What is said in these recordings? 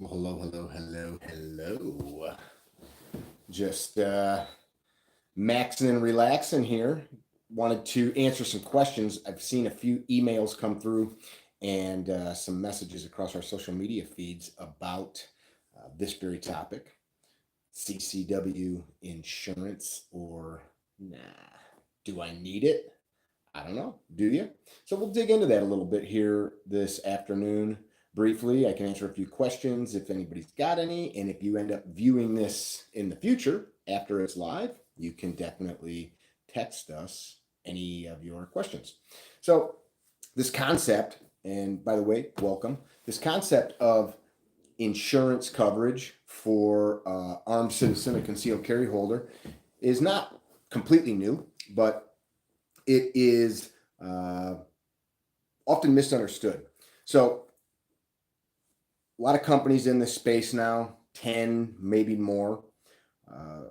Hello, hello, hello, hello. Just maxing and relaxing here. Wanted to answer some questions. I've seen a few emails come through and some messages across our social media feeds about this very topic, CCW insurance, or nah, do I need it? I don't know. Do you? So we'll dig into that a little bit here this afternoon. Briefly, I can answer a few questions if anybody's got any. And if you end up viewing this in the future after it's live, you can definitely text us any of your questions. So, this concept, and by the way, welcome, this concept of insurance coverage for armed citizen, a concealed carry holder, is not completely new, but it is uh, often misunderstood. So, a lot of companies in this space now, 10, maybe more. Uh,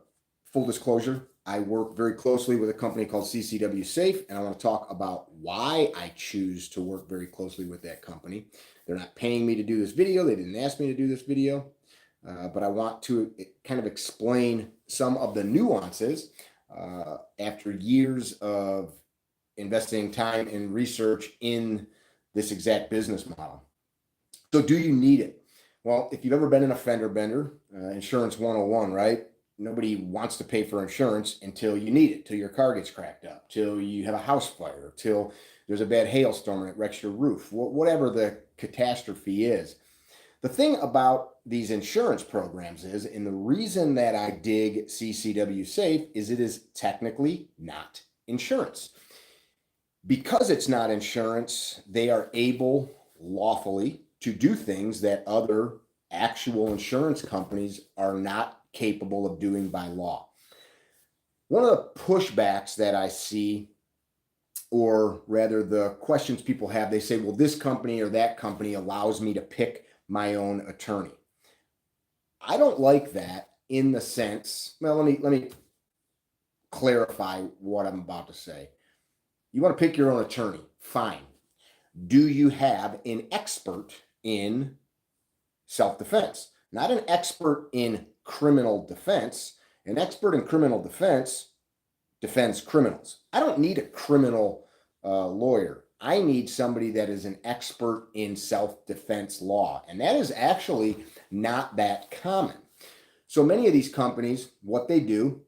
Full disclosure, I work very closely with a company called CCW Safe, and I want to talk about why I choose to work very closely with that company. They're not paying me to do this video, they didn't ask me to do this video, but I want to kind of explain some of the nuances after years of investing time and research in this exact business model. So, do you need it? Well, if you've ever been in a fender bender, insurance 101, right? Nobody wants to pay for insurance until you need it, till your car gets cracked up, till you have a house fire, till there's a bad hailstorm and it wrecks your roof, whatever the catastrophe is. The thing about these insurance programs is, and the reason that I dig CCW Safe is it is technically not insurance. Because it's not insurance, they are able lawfully to do things that other actual insurance companies are not capable of doing by law. One of the pushbacks that I see, or rather the questions people have, they say, well, this company or that company allows me to pick my own attorney. I don't like that in the sense, well, let me clarify what I'm about to say. You want to pick your own attorney, fine. Do you have an expert in self-defense? Not an expert in criminal defense. An expert in criminal defense defends criminals. I don't need a criminal lawyer. I need somebody that is an expert in self-defense law. And that is actually not that common. So many of these companies, what they do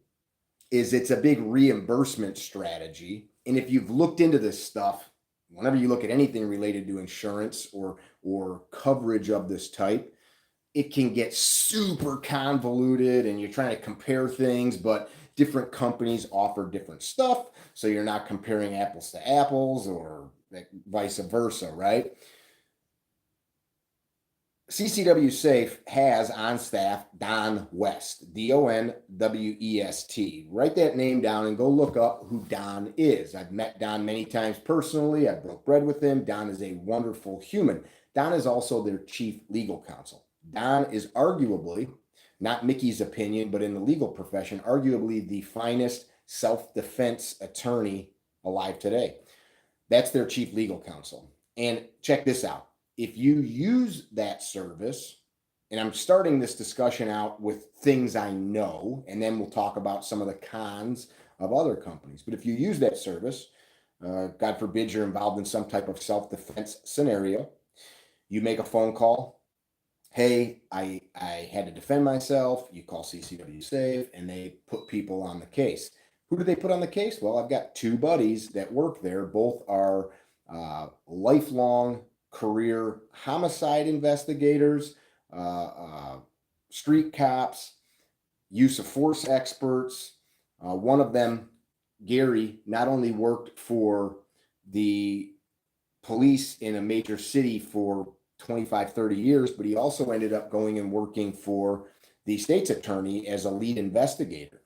is it's a big reimbursement strategy. And if you've looked into this stuff, whenever you look at anything related to insurance or coverage of this type, it can get super convoluted and you're trying to compare things, but different companies offer different stuff. So you're not comparing apples to apples or vice versa, right? CCW Safe has on staff Don West, Donwest. Write that name down and go look up who Don is. I've met Don many times personally. I broke bread with him. Don is a wonderful human. Don is also their chief legal counsel. Don is arguably, not Mickey's opinion, but in the legal profession, arguably the finest self-defense attorney alive today. That's their chief legal counsel. And check this out. If you use that service, and I'm starting this discussion out with things I know, and then we'll talk about some of the cons of other companies. But if you use that service, God forbid you're involved in some type of self-defense scenario, you make a phone call. Hey, I had to defend myself. You call CCW Safe, and they put people on the case. Who do they put on the case? Well, I've got two buddies that work there. Both are lifelong career homicide investigators, street cops, use of force experts. One of them, Gary, not only worked for the police in a major city for 25, 30 years, but he also ended up going and working for the state's attorney as a lead investigator.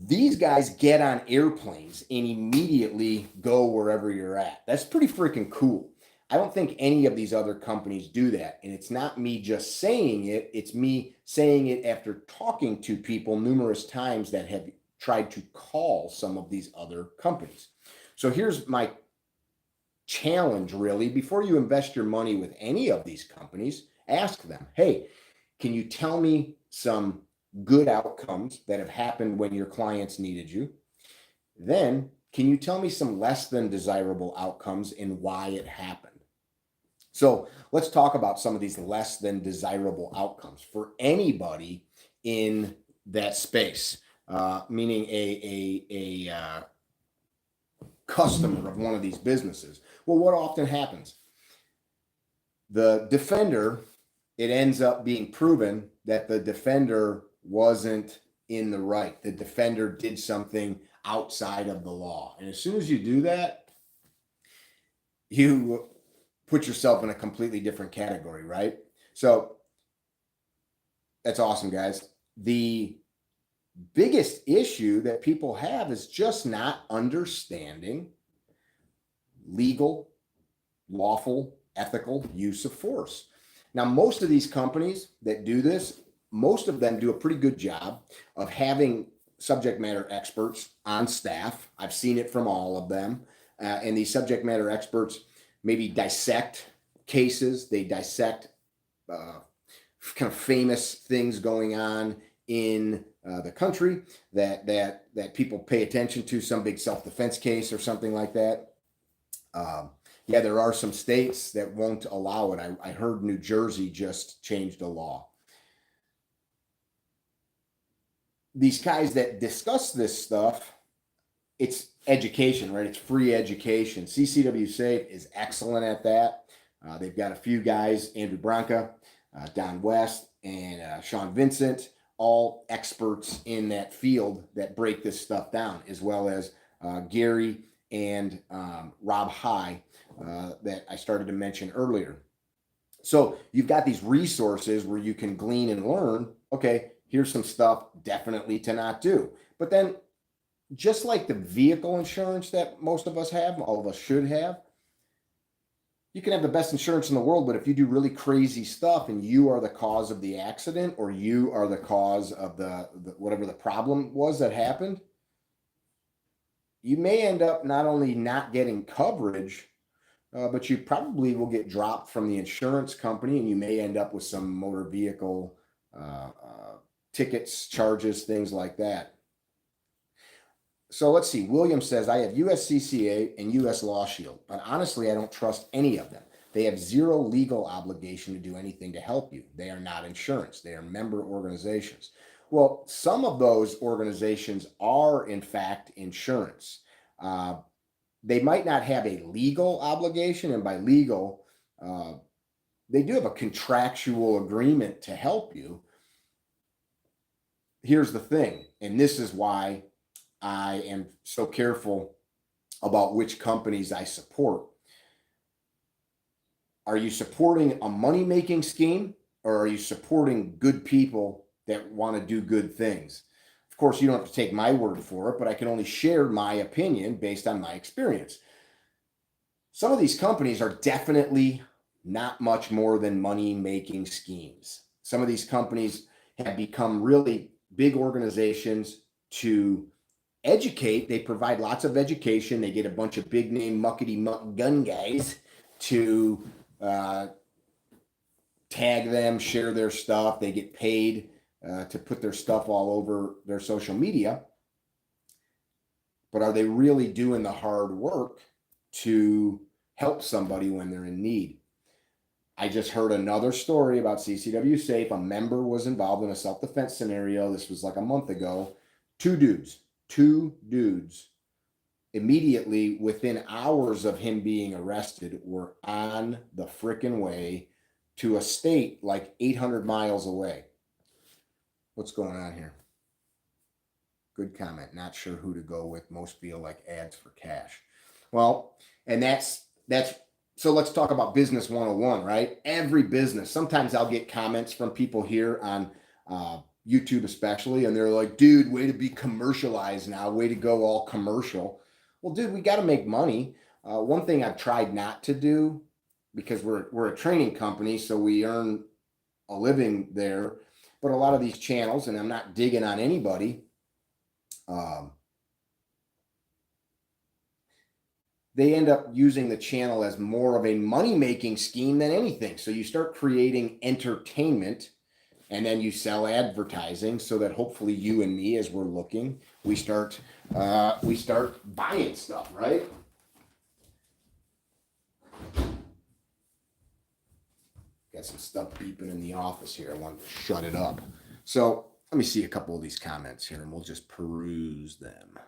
These guys get on airplanes and immediately go wherever you're at. That's pretty freaking cool. I don't think any of these other companies do that. And it's not me just saying it, it's me saying it after talking to people numerous times that have tried to call some of these other companies. So here's my challenge, really. Before you invest your money with any of these companies, Ask them, hey, can you tell me some good outcomes that have happened when your clients needed you? Then, can you tell me some less than desirable outcomes and why it happened? So let's talk about some of these less than desirable outcomes for anybody in that space, meaning a customer of one of these businesses. Well, what often happens? The defender, it ends up being proven that the defender wasn't in the right. The defender did something outside of the law. And as soon as you do that, you put yourself in a completely different category, right? So that's awesome, guys. The biggest issue that people have is just not understanding legal, lawful, ethical use of force. Now, most of these companies that do this, most of them do a pretty good job of having subject matter experts on staff. I've seen it from all of them. And these subject matter experts maybe dissect cases, they dissect kind of famous things going on in the country that people pay attention to, some big self-defense case or something like that. Yeah, there are some states that won't allow it. I heard New Jersey just changed a law. These guys that discuss this stuff, it's education, right? It's free education. CCW Safe is excellent at that. They've got a few guys, Andrew Branca, Don West, and Sean Vincent, all experts in that field that break this stuff down, as well as Gary and Rob High that I started to mention earlier. So you've got these resources where you can glean and learn, okay, here's some stuff definitely to not do. But then just like the vehicle insurance that most of us have, all of us should have, you can have the best insurance in the world, but if you do really crazy stuff and you are the cause of the accident or you are the cause of the whatever the problem was that happened, you may end up not only not getting coverage, but you probably will get dropped from the insurance company and you may end up with some motor vehicle tickets, charges, things like that. So let's see. William says, I have USCCA and US Law Shield, but honestly, I don't trust any of them. They have zero legal obligation to do anything to help you. They are not insurance. They are member organizations. Well, some of those organizations are, in fact, insurance. They might not have a legal obligation, and by legal, they do have a contractual agreement to help you. Here's the thing, and this is why I am so careful about which companies I support. Are you supporting a money-making scheme, or are you supporting good people that want to do good things? Of course, you don't have to take my word for it, but I can only share my opinion based on my experience. Some of these companies are definitely not much more than money-making schemes. Some of these companies have become really big organizations to educate. They provide lots of education. They get a bunch of big name muckety muck gun guys to tag them, share their stuff. They get paid to put their stuff all over their social media. But are they really doing the hard work to help somebody when they're in need? I just heard another story about CCW Safe. A member was involved in a self-defense scenario. This was like a month ago. Two dudes immediately within hours of him being arrested were on the frickin' way to a state like 800 miles away. What's going on here? Good comment. Not sure who to go with. Most feel like ads for cash. Well, and that's so let's talk about business 101, right? Every business. Sometimes I'll get comments from people here on YouTube especially, and they're like, dude, way to be commercialized now, way to go all commercial. Well, dude, we got to make money. One thing I've tried not to do, because we're a training company, so we earn a living there, but a lot of these channels, and I'm not digging on anybody, they end up using the channel as more of a money-making scheme than anything. So you start creating entertainment, and then you sell advertising so that hopefully you and me, as we're looking, we start buying stuff, right? Got some stuff beeping in the office here. I wanted to shut it up. So let me see a couple of these comments here, and we'll just peruse them.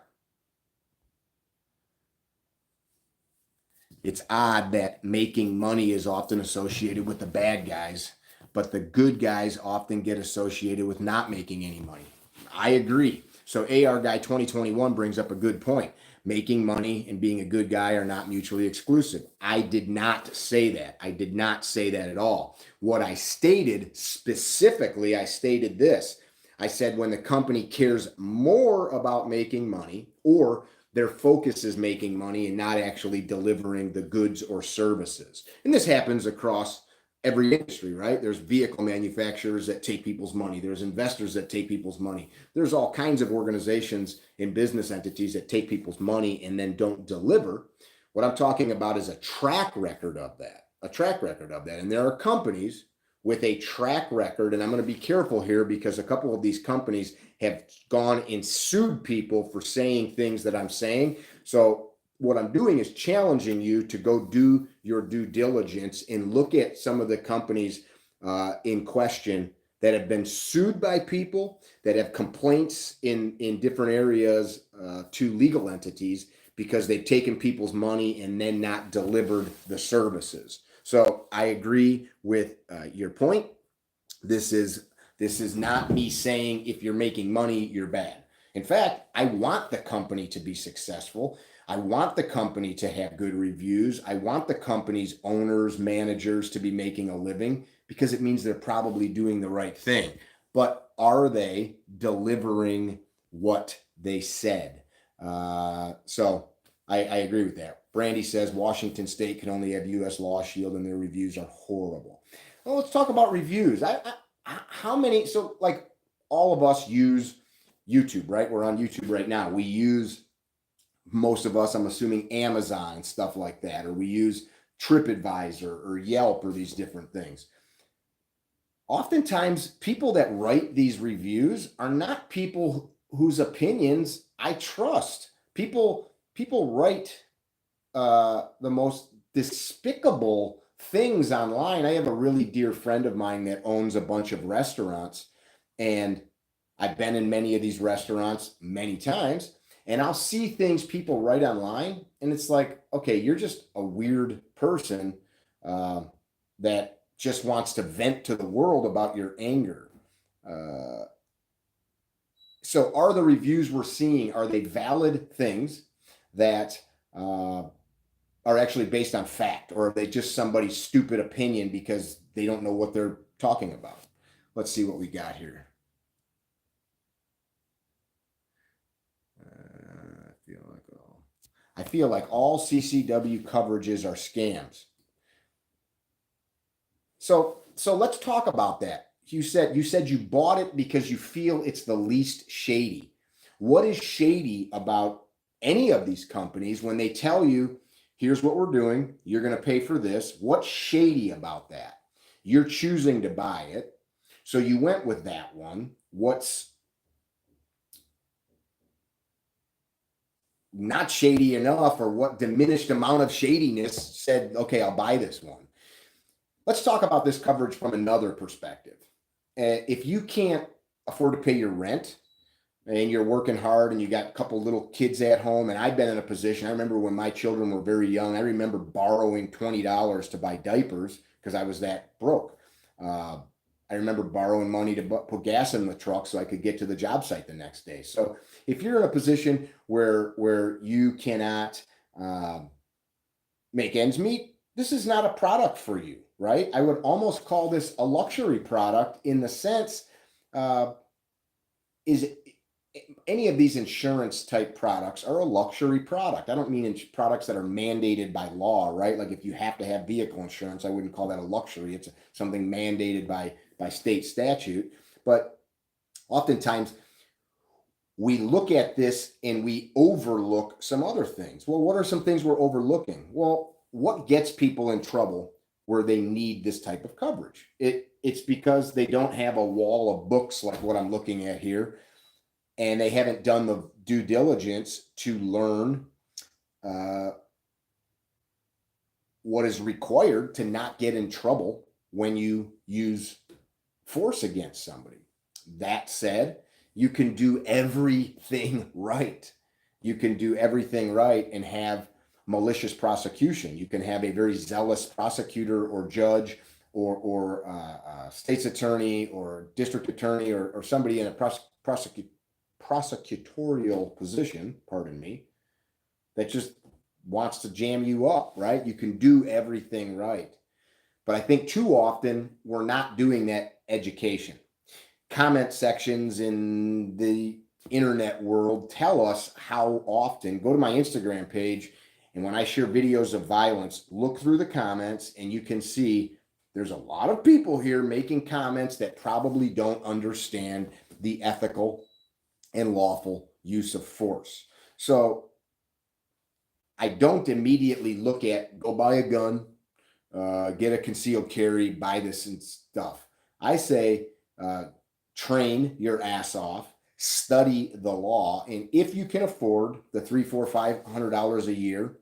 It's odd that making money is often associated with the bad guys, but the good guys often get associated with not making any money. I agree. So AR Guy 2021 brings up a good point. Making money and being a good guy are not mutually exclusive. I did not say that. I did not say that at all. What I stated specifically, I stated this. I said when the company cares more about making money, or their focus is making money and not actually delivering the goods or services. And this happens across every industry, right? There's vehicle manufacturers that take people's money. There's investors that take people's money. There's all kinds of organizations and business entities that take people's money and then don't deliver. What I'm talking about is a track record of that, And there are companies with a track record, and I'm going to be careful here because a couple of these companies have gone and sued people for saying things that I'm saying. So what I'm doing is challenging you to go do your due diligence and look at some of the companies in question that have been sued by people, that have complaints in different areas to legal entities because they've taken people's money and then not delivered the services. So I agree with your point. This is not me saying if you're making money, you're bad. In fact, I want the company to be successful. I want the company to have good reviews. I want the company's owners, managers to be making a living because it means they're probably doing the right thing. But are they delivering what they said? So I agree with that. Brandy says Washington State can only have U.S. Law Shield and their reviews are horrible. Well, let's talk about reviews. How many? So like all of us use YouTube, right? We're on YouTube right now. We use, most of us, I'm assuming, Amazon and stuff like that, or we use TripAdvisor or Yelp or these different things. Oftentimes, people that write these reviews are not people whose opinions I trust. People write the most despicable things online. I have a really dear friend of mine that owns a bunch of restaurants, and I've been in many of these restaurants many times, and I'll see things people write online, and it's like, okay, you're just a weird person that just wants to vent to the world about your anger. So are the reviews we're seeing, are they valid things that are actually based on fact, or are they just somebody's stupid opinion because they don't know what they're talking about? Let's see what we got here. I feel like all CCW coverages are scams. So let's talk about that. You said you bought it because you feel it's the least shady. What is shady about any of these companies when they tell you, here's what we're doing, you're going to pay for this? What's shady about that? You're choosing to buy it. So you went with that one. What's not shady enough, or what diminished amount of shadiness said, okay, I'll buy this one? Let's talk about this coverage from another perspective. If you can't afford to pay your rent and you're working hard and you got a couple little kids at home, and I've been in a position, I remember when my children were very young, I remember borrowing $20 to buy diapers because I was that broke. I remember borrowing money to put gas in the truck so I could get to the job site the next day. So if you're in a position where you cannot make ends meet, this is not a product for you, right? I would almost call this a luxury product in the sense, is any of these insurance type products are a luxury product. I don't mean products that are mandated by law, right? Like if you have to have vehicle insurance, I wouldn't call that a luxury. It's something mandated by state statute. But oftentimes we look at this and we overlook some other things. Well, what are some things we're overlooking? Well, what gets people in trouble where they need this type of coverage? It's because they don't have a wall of books like what I'm looking at here, and they haven't done the due diligence to learn uh, what is required to not get in trouble when you use force against somebody. That said, you can do everything right. You can do everything right and have malicious prosecution. You can have a very zealous prosecutor or judge or state's attorney or district attorney or somebody in a prosecutorial position, pardon me, that just wants to jam you up, right? You can do everything right. But I think too often we're not doing that education. Comment sections in the internet world tell us how often. Go to my Instagram page, and when I share videos of violence, look through the comments and you can see there's a lot of people here making comments that probably don't understand the ethical and lawful use of force. So I don't immediately look at go buy a gun, get a concealed carry, buy this and stuff. I say train your ass off, study the law, and if you can afford the $300, $400, $500 a year,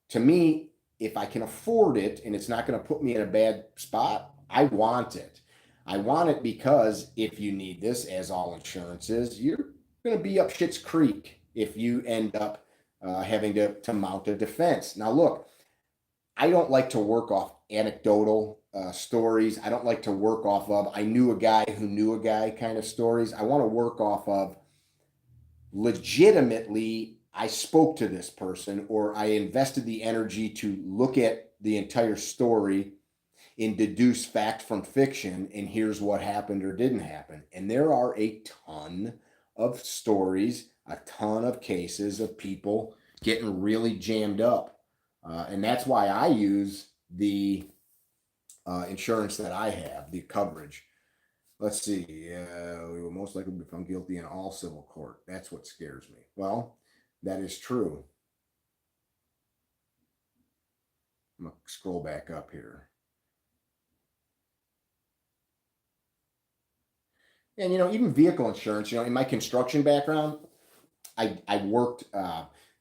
to me, if I can afford it and it's not going to put me in a bad spot, I want it. I want it because if you need this, as all insurance is, you're going to be up shit's creek if you end up having to mount a defense. Now, look, I don't like to work off anecdotal stories. I don't like to work off of I knew a guy who knew a guy kind of stories. I want to work off of legitimately I spoke to this person or I invested the energy to look at the entire story and deduce fact from fiction, and here's what happened or didn't happen. And there are a ton of stories, a ton of cases of people getting really jammed up. And that's why I use the insurance that I have, the coverage. Let's see. We will most likely be found guilty in all civil court. That's what scares me. Well, that is true. I'm going to scroll back up here. And, even vehicle insurance, in my construction background, I worked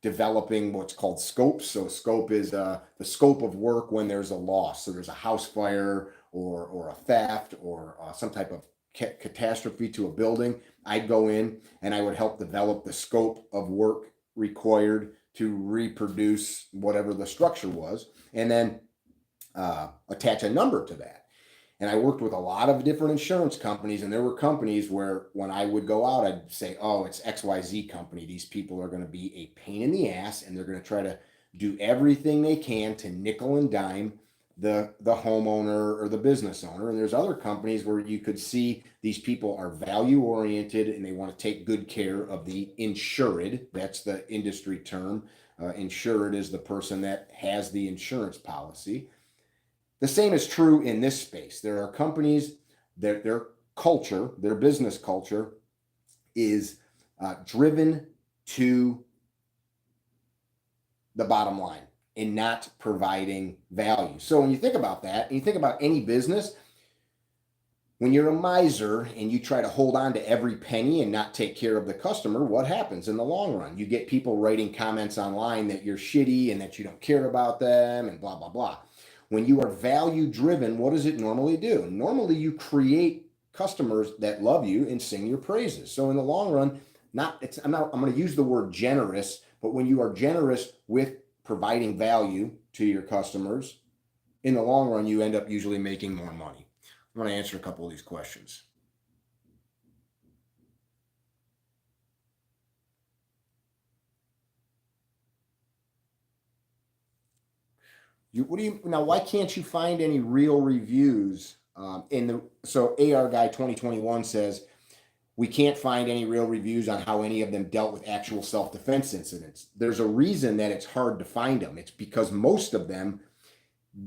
developing what's called scopes. So a scope is the scope of work when there's a loss. So there's a house fire or a theft or some type of catastrophe to a building. I'd go in and I would help develop the scope of work required to reproduce whatever the structure was, and then attach a number to that. And I worked with a lot of different insurance companies, and there were companies where when I would go out, I'd say, oh, it's XYZ company. These people are going to be a pain in the ass, and they're going to try to do everything they can to nickel and dime the homeowner or the business owner. And there's other companies where you could see these people are value oriented and they want to take good care of the insured. That's the industry term. Insured is the person that has the insurance policy. The same is true in this space. There are companies that their culture, their business culture is driven to the bottom line and not providing value. So when you think about that, and you think about any business, when you're a miser and you try to hold on to every penny and not take care of the customer, what happens in the long run? You get people writing comments online that you're shitty and that you don't care about them and blah, blah, blah. When you are value driven, what does it normally do? Normally you create customers that love you and sing your praises. So in the long run, I'm going to use the word generous, but when you are generous with providing value to your customers, in the long run, you end up usually making more money. I'm going to answer a couple of these questions. Why can't you find any real reviews? So AR Guy 2021 says, we can't find any real reviews on how any of them dealt with actual self-defense incidents. There's a reason that it's hard to find them. It's because most of them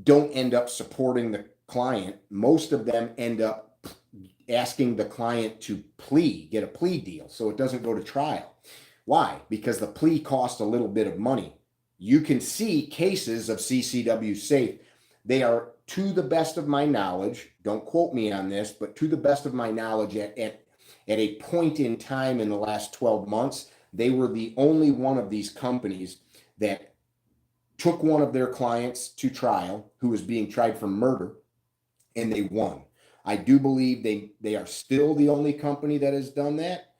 don't end up supporting the client. Most of them end up asking the client to get a plea deal so it doesn't go to trial. Why? Because the plea costs a little bit of money. You can see cases of CCW safe. They are, to the best of my knowledge, don't quote me on this, but to the best of my knowledge, at a point in time in the last 12 months, they were the only one of these companies that took one of their clients to trial who was being tried for murder, and they won. I do believe they are still the only company that has done that.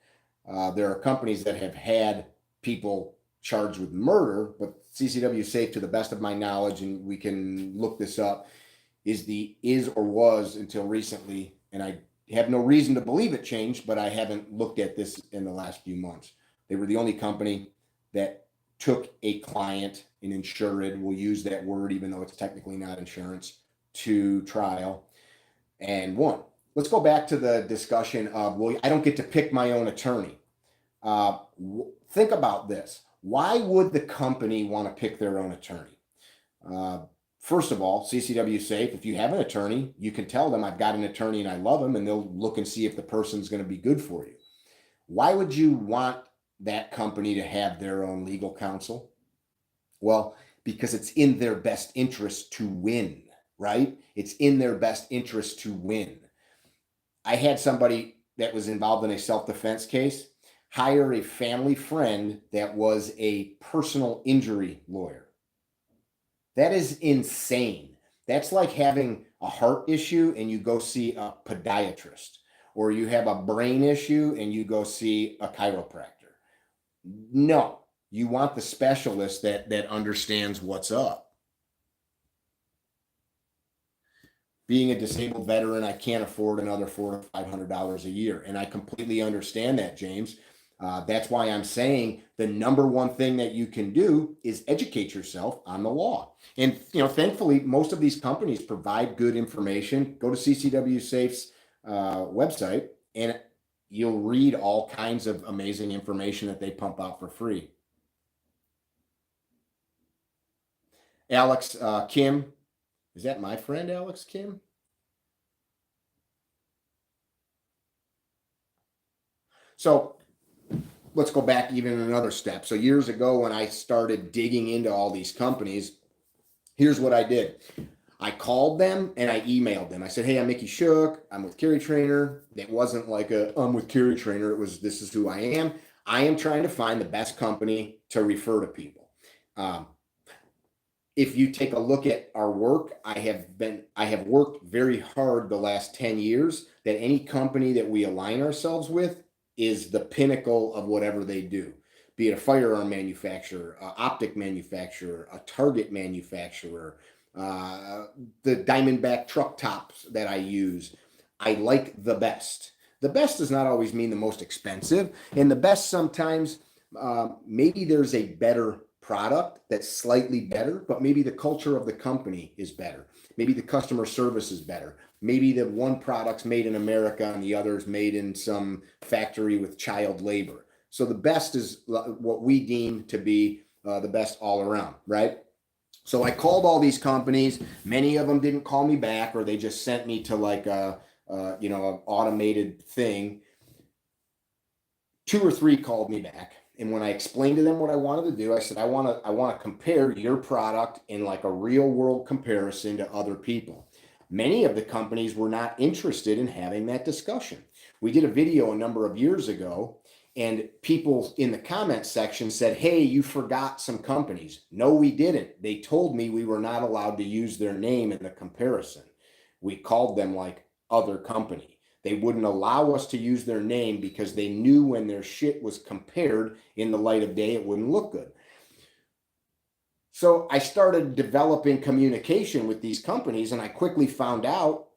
There are companies that have had people charged with murder, but CCW Safe, to the best of my knowledge, and we can look this up, is or was until recently, and I have no reason to believe it changed, but I haven't looked at this in the last few months. They were the only company that took a client, an insured, we'll use that word even though it's technically not insurance, to trial and won. Let's go back to the discussion of, well, I don't get to pick my own attorney. Think about this. Why would the company want to pick their own attorney? First of all, CCW Safe, if you have an attorney, you can tell them I've got an attorney and I love him, and they'll look and see if the person's going to be good for you. Why would you want that company to have their own legal counsel? Well, because it's in their best interest to win, right? It's in their best interest to win. I had somebody that was involved in a self-defense case hire a family friend that was a personal injury lawyer. That is insane. That's like having a heart issue and you go see a podiatrist, or you have a brain issue and you go see a chiropractor. No, you want the specialist that understands what's up. Being a disabled veteran, I can't afford another $400 to $500 a year. And I completely understand that, James. That's why I'm saying the number one thing that you can do is educate yourself on the law. And, thankfully, most of these companies provide good information. Go to CCW Safe's website, and you'll read all kinds of amazing information that they pump out for free. Alex Kim, is that my friend, Alex Kim? So let's go back even another step. So years ago, when I started digging into all these companies, here's what I did. I called them and I emailed them. I said, hey, I'm Mickey Shook. I'm with Carry Trainer. It wasn't like I'm with Carry Trainer. It was, this is who I am. I am trying to find the best company to refer to people. If you take a look at our work, I have worked very hard the last 10 years that any company that we align ourselves with is the pinnacle of whatever they do, be it a firearm manufacturer, optic manufacturer, a target manufacturer, the Diamondback truck tops that I use. I like the best. The best does not always mean the most expensive, and the best sometimes, maybe there's a better product that's slightly better, but maybe the culture of the company is better. Maybe the customer service is better. Maybe the one product's made in America and the other's made in some factory with child labor. So the best is what we deem to be the best all around, right? So I called all these companies. Many of them didn't call me back, or they just sent me to like an automated thing. 2 or 3 called me back. And when I explained to them what I wanted to do, I said, I want to compare your product in like a real world comparison to other people. Many of the companies were not interested in having that discussion. We did a video a number of years ago, and people in the comment section said, hey, you forgot some companies. No, we didn't. They told me we were not allowed to use their name in the comparison. We called them like other company. They wouldn't allow us to use their name because they knew when their shit was compared in the light of day, it wouldn't look good. So I started developing communication with these companies, and I quickly found out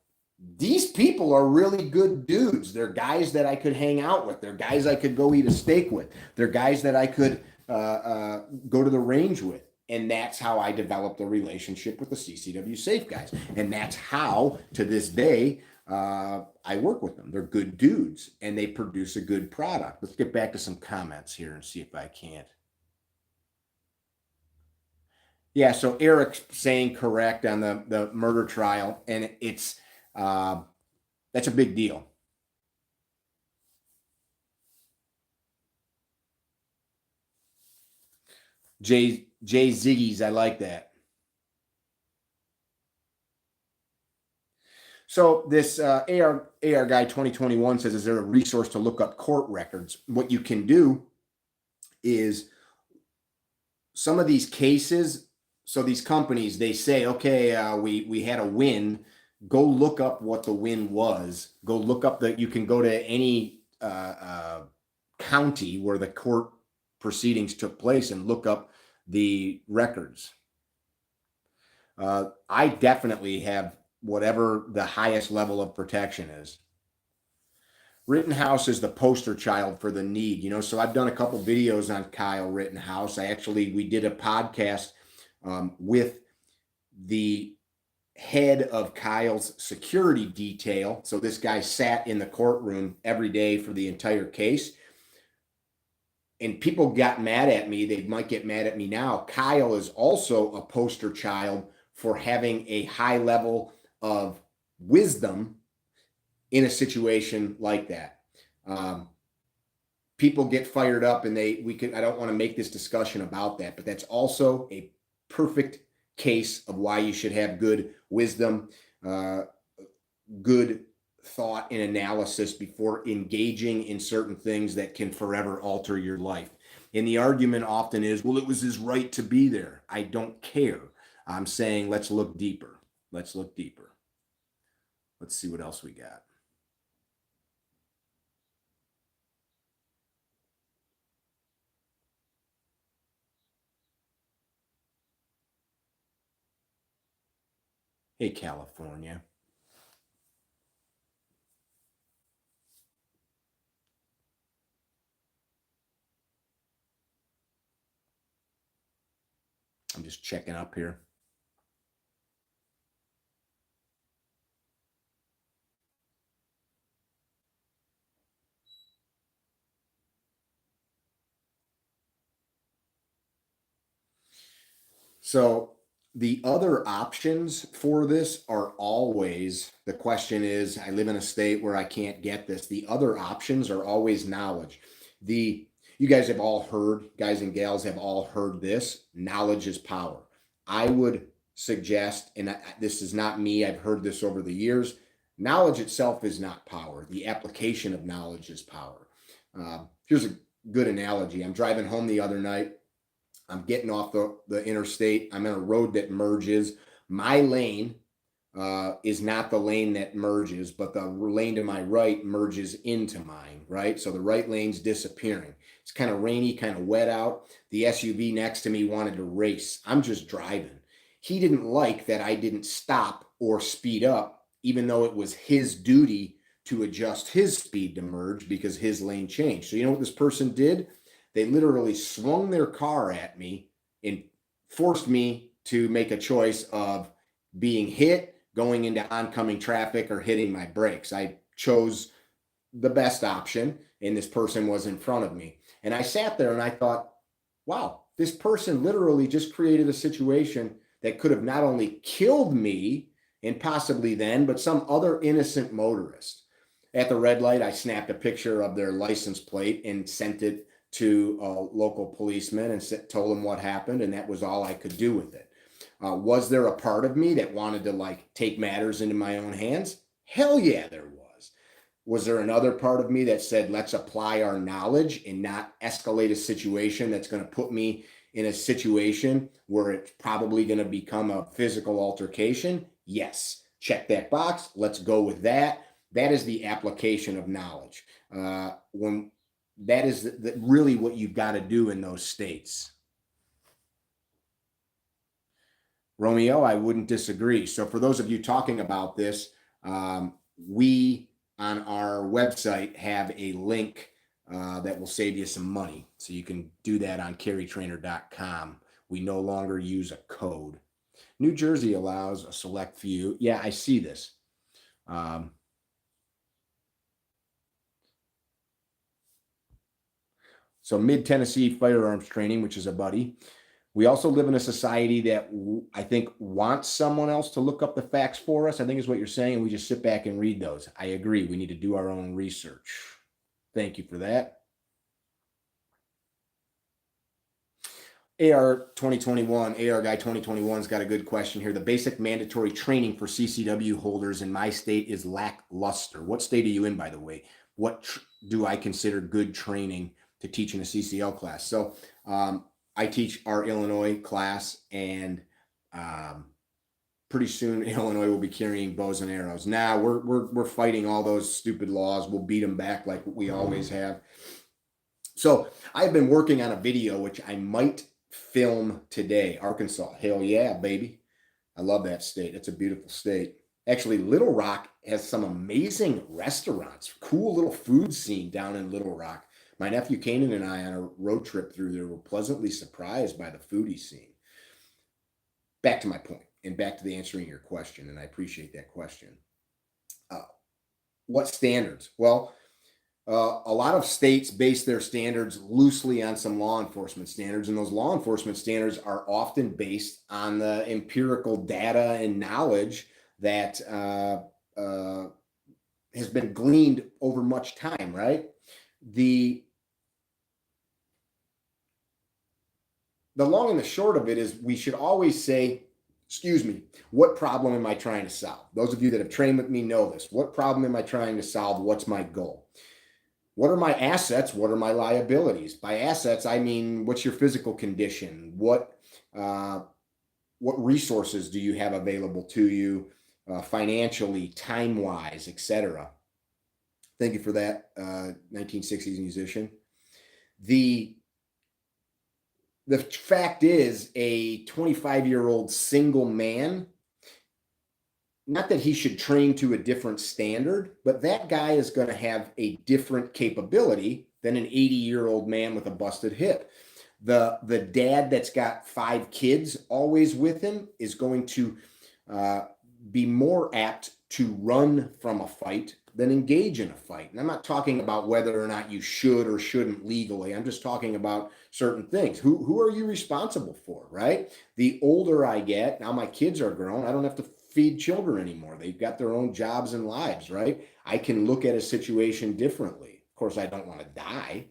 these people are really good dudes. They're guys that I could hang out with. They're guys I could go eat a steak with. They're guys that I could go to the range with. And that's how I developed a relationship with the CCW Safe guys. And that's how, to this day, I work with them. They're good dudes and they produce a good product. Let's get back to some comments here and see if I can't. Yeah, so Eric's saying correct on the murder trial, and it's that's a big deal. Jay Ziggy's, I like that. So this AR Guy 2021 says, is there a resource to look up court records? What you can do is some of these cases, so these companies, they say, okay, we had a win. Go look up what the win was. Go look up you can go to any county where the court proceedings took place and look up the records. I definitely have whatever the highest level of protection is. Rittenhouse is the poster child for the need, so I've done a couple videos on Kyle Rittenhouse. We did a podcast with the head of Kyle's security detail. So this guy sat in the courtroom every day for the entire case. And people got mad at me. They might get mad at me now. Kyle is also a poster child for having a high level of wisdom in a situation like that. People get fired up and I don't want to make this discussion about that, but that's also a perfect case of why you should have good wisdom, good thought and analysis before engaging in certain things that can forever alter your life. And the argument often is, well, it was his right to be there. I don't care. I'm saying, let's look deeper. Let's look deeper. Let's see what else we got. Hey, California. I'm just checking up here. So the other options for this are always, the question is, I live in a state where I can't get this. The other options are always knowledge. You guys have all heard, guys and gals have all heard this, knowledge is power. I would suggest, and this is not me, I've heard this over the years, knowledge itself is not power. The application of knowledge is power. Here's a good analogy. I'm driving home the other night. I'm getting off the interstate. I'm in a road that merges. My lane is not the lane that merges, but the lane to my right merges into mine, right? So the right lane's disappearing. It's kind of rainy, kind of wet out. The SUV next to me wanted to race. I'm just driving. He didn't like that I didn't stop or speed up, even though it was his duty to adjust his speed to merge because his lane changed. So you know what this person did? They literally swung their car at me and forced me to make a choice of being hit, going into oncoming traffic, or hitting my brakes. I chose the best option, and this person was in front of me. And I sat there and I thought, wow, this person literally just created a situation that could have not only killed me and possibly then, but some other innocent motorist. At the red light, I snapped a picture of their license plate and sent it to a local policeman and told him what happened, and that was all I could do with it. Was there a part of me that wanted to take matters into my own hands? Hell yeah, there was. Was there another part of me that said, let's apply our knowledge and not escalate a situation that's going to put me in a situation where it's probably going to become a physical altercation? Yes. Check that box. Let's go with that. That is the application of knowledge. That is really what you've got to do in those states. Romeo, I wouldn't disagree. So for those of you talking about this, we on our website have a link that will save you some money. So you can do that on carrytrainer.com. We no longer use a code. New Jersey allows a select few. Yeah, I see this. So Mid-Tennessee Firearms Training, which is a buddy. We also live in a society that I think wants someone else to look up the facts for us, I think is what you're saying, and we just sit back and read those. I agree. We need to do our own research. Thank you for that. AR 2021, AR Guy 2021's got a good question here. The basic mandatory training for CCW holders in my state is lackluster. What state are you in, by the way? What do I consider good training to teach in a CCL class? So I teach our Illinois class, and pretty soon Illinois will be carrying bows and arrows. Now we're fighting all those stupid laws. We'll beat them back like we always have. So I've been working on a video, which I might film today. Arkansas, hell yeah, baby. I love that state. It's a beautiful state. Actually, Little Rock has some amazing restaurants, cool little food scene down in Little Rock. My nephew Kanan and I on a road trip through there were pleasantly surprised by the foodie scene. Back to my point and back to the answering your question, and I appreciate that question. What standards? Well, a lot of states base their standards loosely on some law enforcement standards, and those law enforcement standards are often based on the empirical data and knowledge that has been gleaned over much time, right? The long and the short of it is we should always say, excuse me, what problem am I trying to solve? Those of you that have trained with me know this. What problem am I trying to solve? What's my goal? What are my assets? What are my liabilities? By assets, I mean, what's your physical condition? What resources do you have available to you financially, time-wise, etc.? Thank you for that, 1960s musician. The fact is, a 25-year-old single man, not that he should train to a different standard, but that guy is going to have a different capability than an 80-year-old man with a busted hip. The dad that's got 5 kids always with him is going to be more apt to run from a fight than engage in a fight. And I'm not talking about whether or not you should or shouldn't legally. I'm just talking about certain things. Who are you responsible for, right? The older I get, now my kids are grown, I don't have to feed children anymore. They've got their own jobs and lives, right? I can look at a situation differently. Of course, I don't want to die.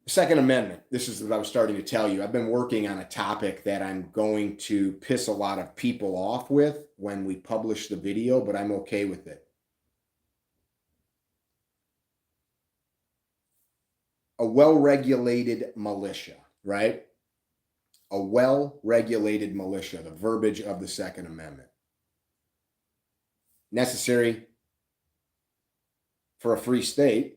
Second Amendment. This is what I was starting to tell you. I've been working on a topic that I'm going to piss a lot of people off with when we publish the video, but I'm okay with it. A well-regulated militia, right? A well-regulated militia, the verbiage of the Second Amendment. Necessary for a free state.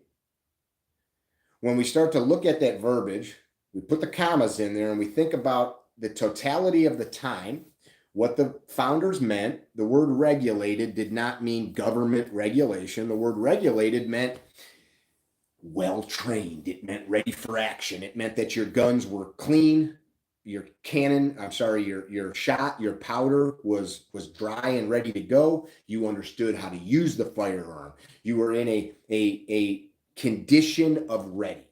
When we start to look at that verbiage, we put the commas in there and we think about the totality of the time, what the founders meant. The word regulated did not mean government regulation. The word regulated meant well-trained. It meant ready for action. It meant that your guns were clean. Your your shot, your powder was dry and ready to go. You understood how to use the firearm. You were in a condition of ready.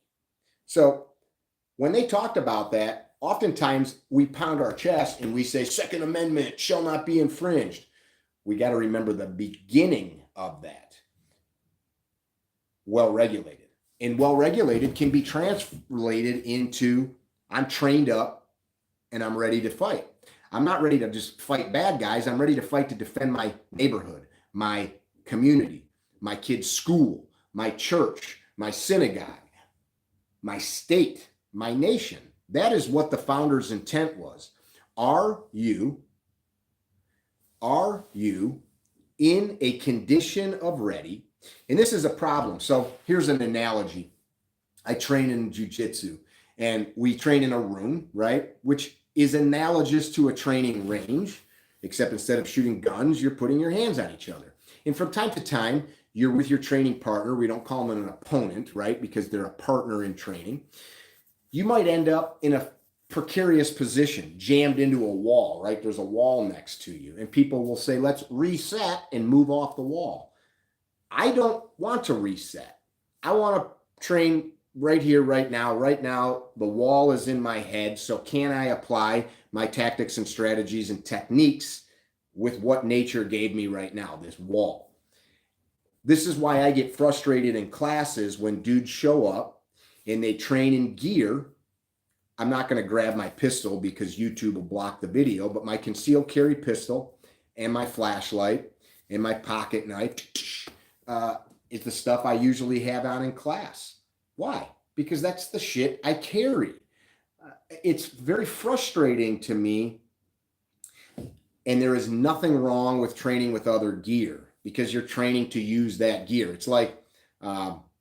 So when they talked about that, oftentimes we pound our chest and we say, Second Amendment shall not be infringed. We got to remember the beginning of that. Well-regulated. And well-regulated can be translated into I'm trained up and I'm ready to fight. I'm not ready to just fight bad guys. I'm ready to fight to defend my neighborhood, my community, my kid's school, my church, my synagogue, my state, my nation. That is what the founders' intent was. Are you in a condition of ready? And this is a problem. So here's an analogy. I train in jiu-jitsu and we train in a room, right? Which is analogous to a training range, except instead of shooting guns, you're putting your hands on each other. And from time to time, you're with your training partner. We don't call them an opponent, right? Because they're a partner in training. You might end up in a precarious position, jammed into a wall, right? There's a wall next to you. And people will say, let's reset and move off the wall. I don't want to reset. I want to train right here, right now. Right now, the wall is in my head. So can I apply my tactics and strategies and techniques with what nature gave me right now, this wall? This is why I get frustrated in classes when dudes show up and they train in gear I'm not going to grab my pistol because YouTube will block the video, but my concealed carry pistol and my flashlight and my pocket knife is the stuff I usually have on in class. Why? Because that's the shit I carry. It's very frustrating to me, and there is nothing wrong with training with other gear because you're training to use that gear. It's like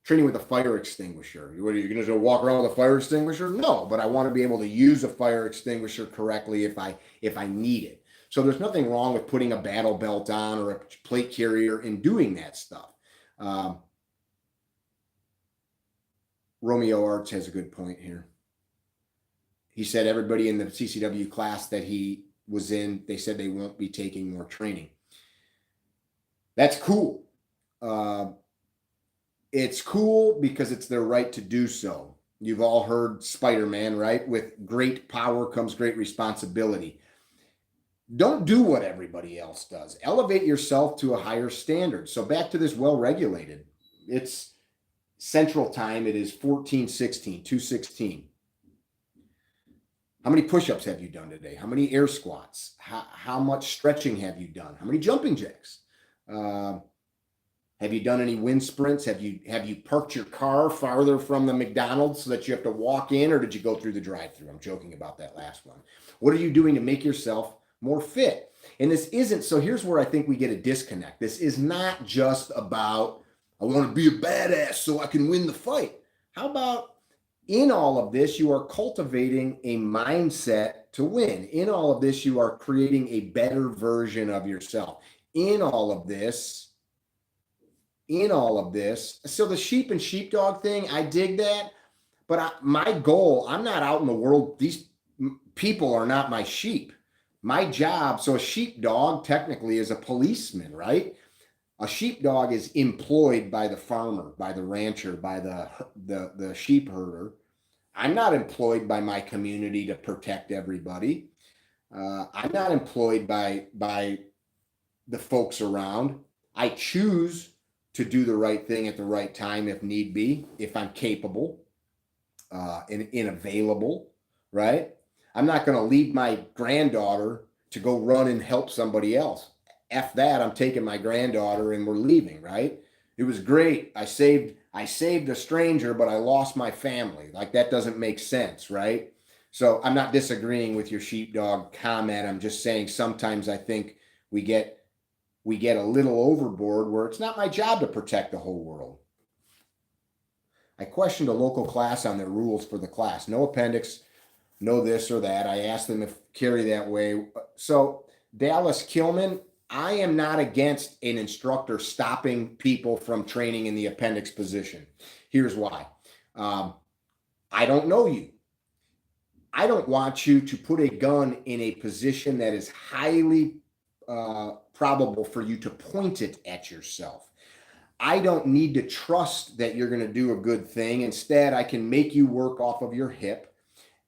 training with a fire extinguisher. What, are you going to walk around with a fire extinguisher? No, but I want to be able to use a fire extinguisher correctly if I need it. So there's nothing wrong with putting a battle belt on or a plate carrier and doing that stuff. Romeo Arts has a good point here. He said everybody in the CCW class that he was in, they said they won't be taking more training. That's cool. It's cool because it's their right to do so. You've all heard Spider-Man, right? With great power comes great responsibility. Don't do what everybody else does. Elevate yourself to a higher standard. So back to this well-regulated. It's Central Time. It is 14:16, 2:16. How many push-ups have you done today? How many air squats? How much stretching have you done? How many jumping jacks? Have you done any wind sprints? Have you parked your car farther from the McDonald's so that you have to walk in, or did you go through the drive-thru? I'm joking about that last one. What are you doing to make yourself more fit? And this isn't, so here's where I think we get a disconnect. This is not just about, I want to be a badass so I can win the fight. How about in all of this, you are cultivating a mindset to win. In all of this, you are creating a better version of yourself. In all of this, so the sheep and sheepdog thing, I dig that, but my goal, I'm not out in the world. These people are not my sheep. My job, so a sheepdog technically is a policeman, right? A sheepdog is employed by the farmer, by the rancher, by the sheep herder. I'm not employed by my community to protect everybody. I'm not employed by the folks around. I choose to do the right thing at the right time if need be, if I'm capable and available, right? I'm not going to leave my granddaughter to go run and help somebody else. F that, I'm taking my granddaughter and we're leaving, right? It was great. I saved a stranger, but I lost my family. Like, that doesn't make sense, right? So I'm not disagreeing with your sheepdog comment. I'm just saying sometimes I think we get a little overboard where it's not my job to protect the whole world. I questioned a local class on their rules for the class. No appendix, no this or that. I asked them if carry that way. So Dallas Kilman, I am not against an instructor stopping people from training in the appendix position. Here's why. I don't know you. I don't want you to put a gun in a position that is highly probable for you to point it at yourself. I don't need to trust that you're going to do a good thing. Instead, I can make you work off of your hip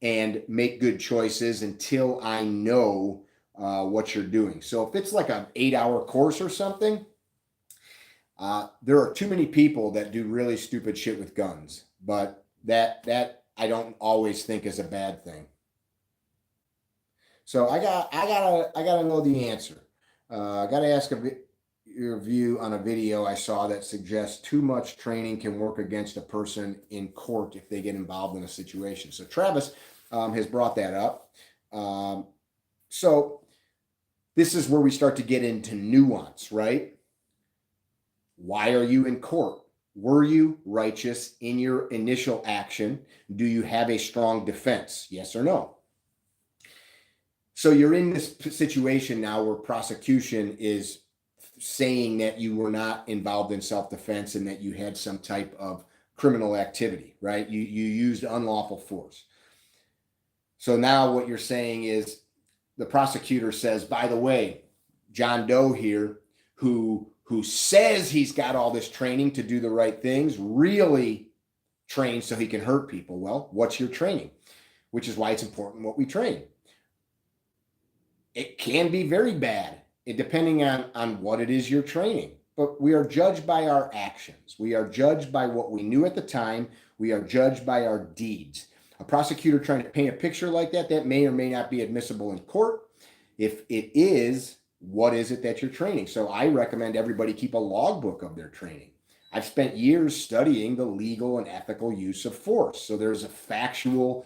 and make good choices until I know what you're doing. So if it's like an 8-hour course or something, there are too many people that do really stupid shit with guns, but that I don't always think is a bad thing. So I gotta know the answer. I gotta ask your view on a video I saw that suggests too much training can work against a person in court if they get involved in a situation. So Travis has brought that up. So this is where we start to get into nuance, right? Why are you in court? Were you righteous in your initial action? Do you have a strong defense? Yes or no? So you're in this situation now where prosecution is saying that you were not involved in self-defense and that you had some type of criminal activity, right? You used unlawful force. So now what you're saying is the prosecutor says, by the way, John Doe here, who says he's got all this training to do the right things, really trains so he can hurt people. Well, what's your training? Which is why it's important what we train. It can be very bad, depending on what it is you're training. But we are judged by our actions. We are judged by what we knew at the time. We are judged by our deeds. A prosecutor trying to paint a picture like that may or may not be admissible in court. If it is, what is it that you're training? So I recommend everybody keep a logbook of their training. I've spent years studying the legal and ethical use of force. So there's a factual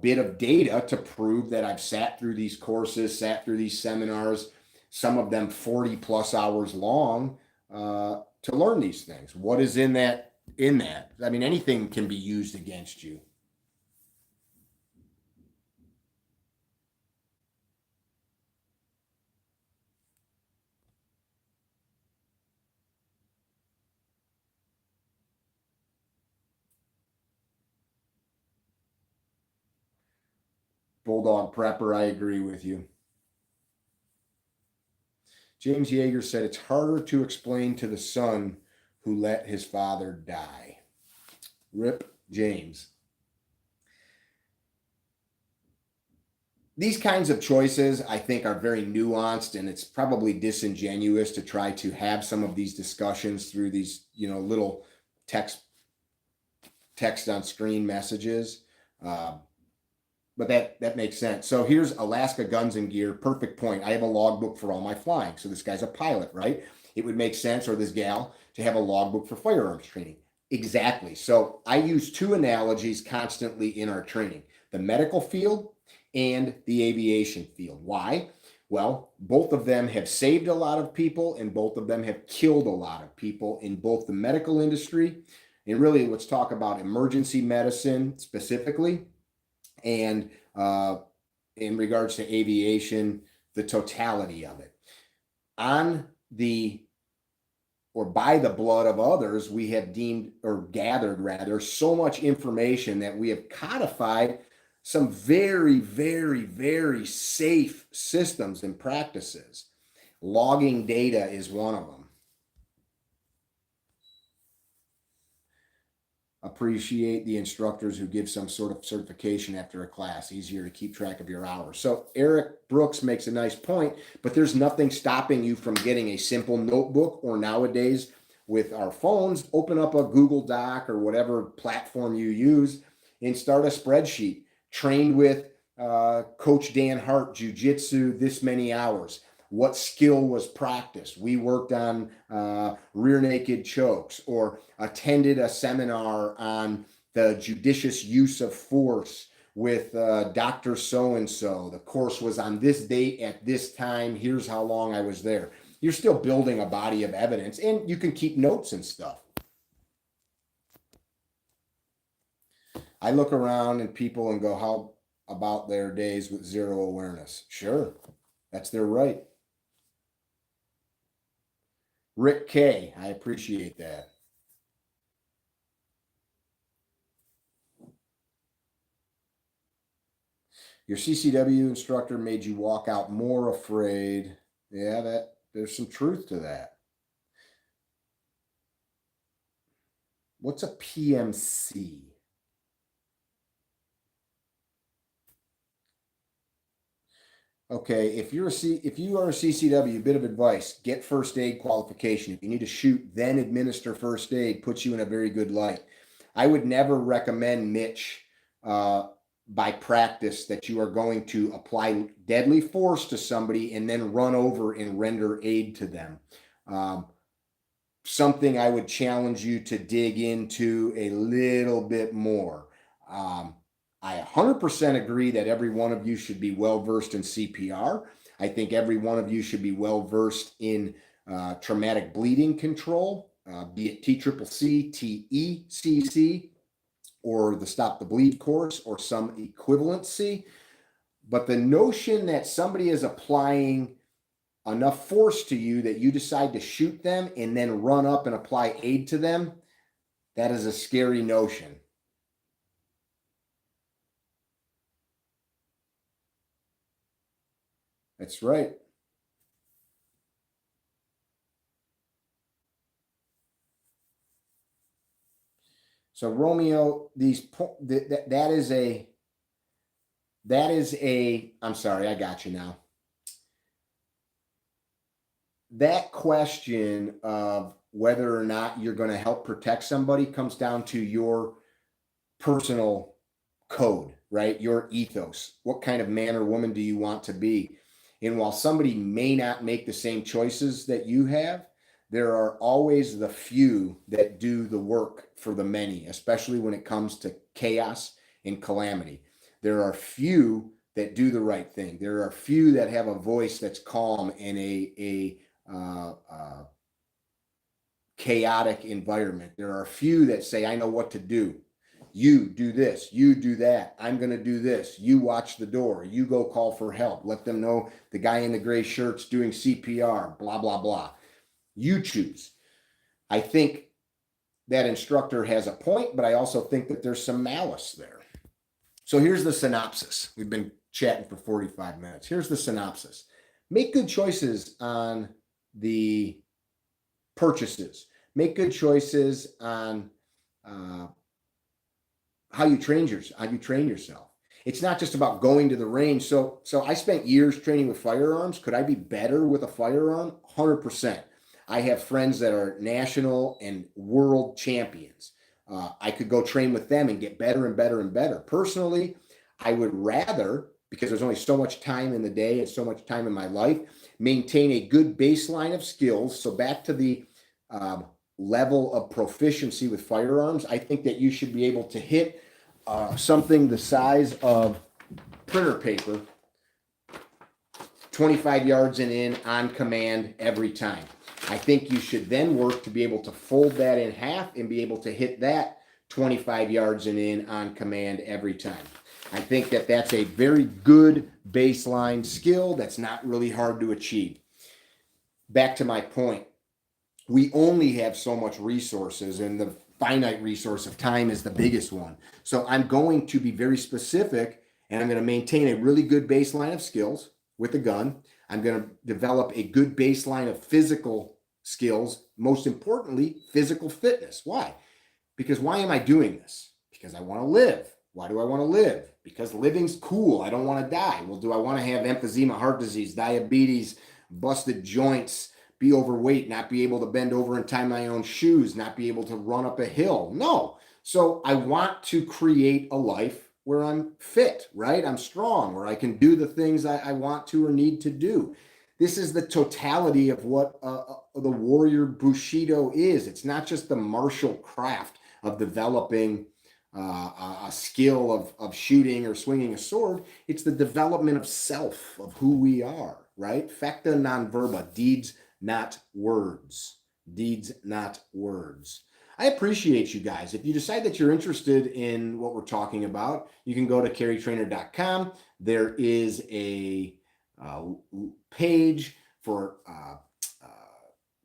bit of data to prove that I've sat through these courses, sat through these seminars, some of them 40 plus hours long, to learn these things. What is in that? I mean, anything can be used against you. Bulldog Prepper, I agree with you. James Yeager said it's harder to explain to the son who let his father die. Rip James. These kinds of choices, I think, are very nuanced, and it's probably disingenuous to try to have some of these discussions through these, little text on screen messages. But that makes sense. So here's Alaska Guns and Gear. Perfect point. I have a logbook for all my flying. So this guy's a pilot, right? It would make sense, or this gal, to have a logbook for firearms training. Exactly. So I use two analogies constantly in our training: the medical field and the aviation field. Why? Well, both of them have saved a lot of people, and both of them have killed a lot of people in both the medical industry. And really, let's talk about emergency medicine specifically. And in regards to aviation, the totality of it. By the blood of others, we have gathered so much information that we have codified some very, very, very safe systems and practices. Logging data is one of them. Appreciate the instructors who give some sort of certification after a class. Easier to keep track of your hours. So Eric Brooks makes a nice point, but there's nothing stopping you from getting a simple notebook, or nowadays with our phones, open up a Google Doc or whatever platform you use and start a spreadsheet. Trained with Coach Dan Hart, Jiu-Jitsu, this many hours. What skill was practiced? We worked on rear naked chokes, or attended a seminar on the judicious use of force with Dr. So-and-so. The course was on this date at this time. Here's how long I was there. You're still building a body of evidence, and you can keep notes and stuff. I look around and people and go, how about their days with zero awareness? Sure, that's their right. Rick K, I appreciate that. Your CCW instructor made you walk out more afraid. Yeah, there's some truth to that. What's a PMC? Okay, if you are a CCW, bit of advice: get first aid qualification. If you need to shoot, then administer first aid. Puts you in a very good light. I would never recommend, Mitch, by practice, that you are going to apply deadly force to somebody and then run over and render aid to them. Something I would challenge you to dig into a little bit more. I 100% agree that every one of you should be well-versed in CPR. I think every one of you should be well-versed in traumatic bleeding control, be it TCCC, TECC, or the Stop the Bleed course, or some equivalency. But the notion that somebody is applying enough force to you that you decide to shoot them and then run up and apply aid to them, that is a scary notion. That's right. So Romeo, that is a, I'm sorry, I got you now. That question of whether or not you're going to help protect somebody comes down to your personal code, right? Your ethos. What kind of man or woman do you want to be? And while somebody may not make the same choices that you have, there are always the few that do the work for the many, especially when it comes to chaos and calamity. There are few that do the right thing. There are few that have a voice that's calm in a chaotic environment. There are few that say, I know what to do. You do this, you do that. I'm going to do this. You watch the door. You go call for help. Let them know the guy in the gray shirt's doing CPR, blah, blah, blah. You choose. I think that instructor has a point, but I also think that there's some malice there. So here's the synopsis. We've been chatting for 45 minutes. Here's the synopsis. Make good choices on the purchases. Make good choices on how you train yourself. It's not just about going to the range. So I spent years training with firearms. Could I be better with a firearm? 100%. I have friends that are national and world champions. I could go train with them and get better and better and better. Personally, I would rather, because there's only so much time in the day and so much time in my life, maintain a good baseline of skills. So back to the level of proficiency with firearms, I think that you should be able to hit something the size of printer paper 25 yards and in on command every time. I think you should then work to be able to fold that in half and be able to hit that 25 yards and in on command every time. I think that that's a very good baseline skill that's not really hard to achieve. Back to my point, we only have so much resources, and the finite resource of time is the biggest one. So I'm going to be very specific, and I'm going to maintain a really good baseline of skills with a gun. I'm going to develop a good baseline of physical skills, most importantly, physical fitness. Why? Because why am I doing this? Because I want to live. Why do I want to live? Because living's cool. I don't want to die. Well, do I want to have emphysema, heart disease, diabetes, busted joints, be overweight, not be able to bend over and tie my own shoes, not be able to run up a hill? No. So I want to create a life where I'm fit, right? I'm strong, where I can do the things I want to or need to do. This is the totality of what the warrior Bushido is. It's not just the martial craft of developing a skill of shooting or swinging a sword. It's the development of self, of who we are, right? Facta non verba, deeds, not words. Deeds, not words. I appreciate you guys. If you decide that you're interested in what we're talking about, you can go to carrytrainer.com. There is a page for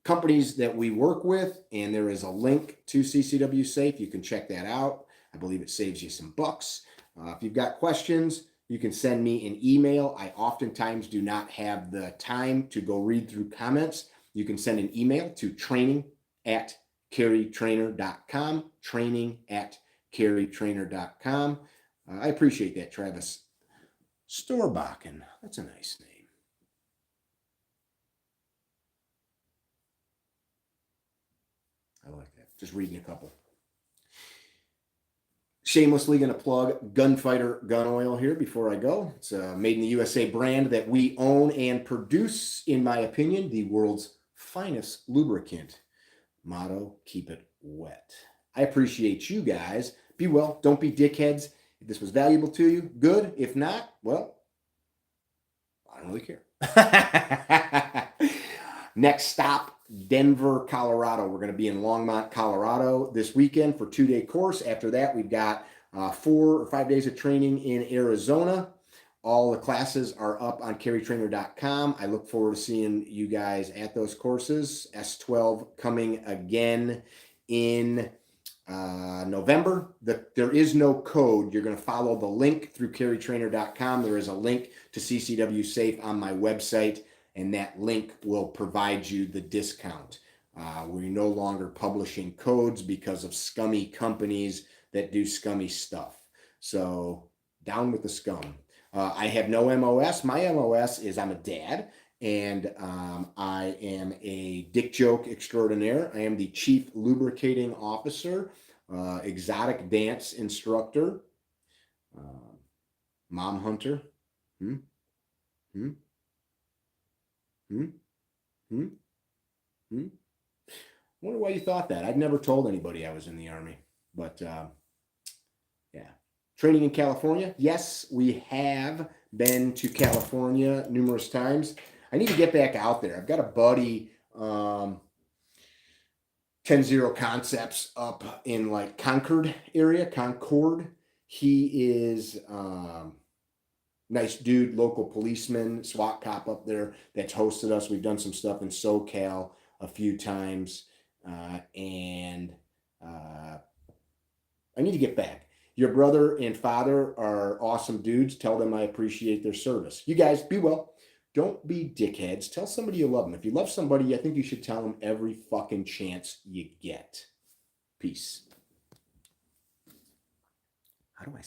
companies that we work with, and there is a link to CCW Safe. You can check that out. I believe it saves you some bucks. If you've got questions, you can send me an email. I oftentimes do not have the time to go read through comments. You can send an email to training@carrytrainer.com, training@carrytrainer.com. I appreciate that, Travis. Storbakken, that's a nice name. I like that. Just reading a couple. Shamelessly going to plug Gunfighter Gun Oil here before I go. It's a made in the USA brand that we own and produce, in my opinion, the world's finest lubricant. Motto, keep it wet. I appreciate you guys. Be well. Don't be dickheads. If this was valuable to you, good. If not, well, I don't really care. Next stop, Denver, Colorado. We're going to be in Longmont, Colorado this weekend for a 2-day course. After that, we've got 4 or 5 days of training in Arizona. All the classes are up on carrytrainer.com. I look forward to seeing you guys at those courses. S12 coming again in November. There is no code. You're going to follow the link through carrytrainer.com. There is a link to CCW Safe on my website, and that link will provide you the discount. We're no longer publishing codes because of scummy companies that do scummy stuff. So down with the scum. I have no MOS. My MOS is I'm a dad, and I am a dick joke extraordinaire. I am the chief lubricating officer, exotic dance instructor, Mom hunter. Hmm? Hmm? Hmm? Hmm? Hmm? I wonder why you thought that. I've never told anybody I was in the Army. But yeah. Training in California. Yes, we have been to California numerous times. I need to get back out there. I've got a buddy, 10-0 Concepts up in like Concord area, Concord. He is nice dude, local policeman, SWAT cop up there that's hosted us. We've done some stuff in SoCal a few times. And I need to get back. Your brother and father are awesome dudes. Tell them I appreciate their service. You guys, be well. Don't be dickheads. Tell somebody you love them. If you love somebody, I think you should tell them every fucking chance you get. Peace. How do I